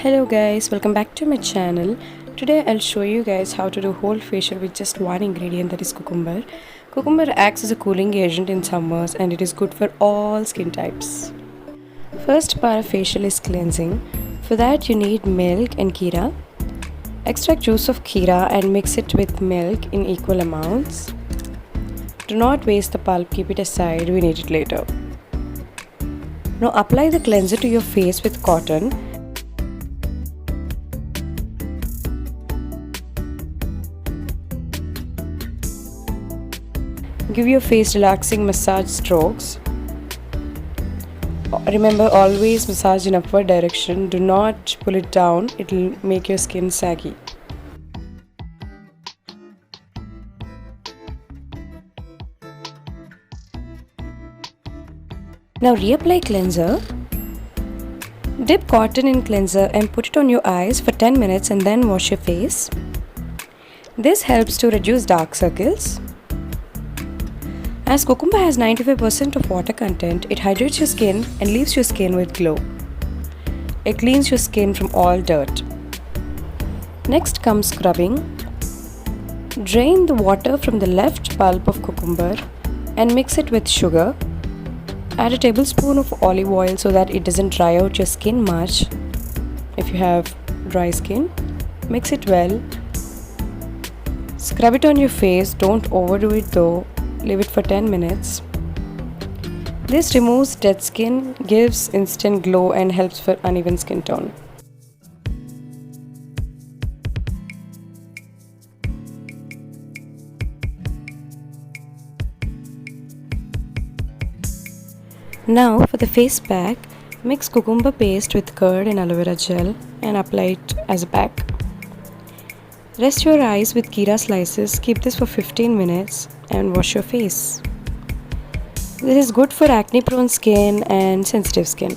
Hello guys, welcome back to my channel. Today I'll show you guys how to do whole facial with just one ingredient, that is cucumber. Cucumber acts as a cooling agent in summers and it is good for all skin types. First part of facial is cleansing. For that you need milk and kira. Extract juice of kira and mix it with milk in equal amounts. Do not waste the pulp, keep it aside, we need it later. Now apply the cleanser to your face with cotton. Give your face relaxing massage strokes. Remember, always massage in upward direction. Do not pull it down, it will make your skin saggy. Now reapply cleanser. Dip cotton in cleanser and put it on your eyes for 10 minutes and then wash your face. This helps to reduce dark circles. As cucumber has 95% of water content, it hydrates your skin and leaves your skin with glow. It cleans your skin from all dirt. Next comes scrubbing. Drain the water from the left pulp of cucumber and mix it with sugar. Add a tablespoon of olive oil so that it doesn't dry out your skin much. If you have dry skin, mix it well. Scrub it on your face, don't overdo it though. Leave it for 10 minutes. This removes dead skin, gives instant glow and helps for uneven skin tone. Now for the face pack, mix cucumber paste with curd and aloe vera gel and apply it as a pack. Rest your eyes with kira slices, keep this for 15 minutes and wash your face. This is good for acne prone skin and sensitive skin.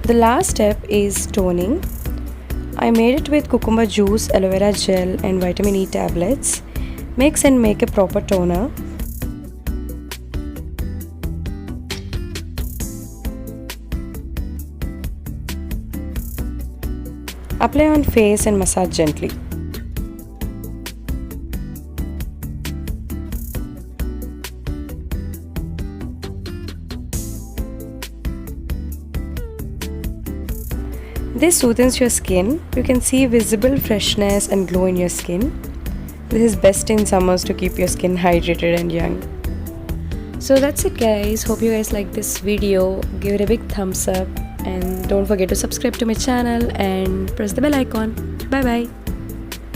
The last step is toning. I made it with cucumber juice, aloe vera gel and vitamin E tablets. Mix and make a proper toner. Apply on face and massage gently. This soothes your skin. You can see visible freshness and glow in your skin. This is best in summers to keep your skin hydrated and young. So that's it guys. Hope you guys like this video. Give it a big thumbs up and don't forget to subscribe to my channel and press the bell icon. Bye bye.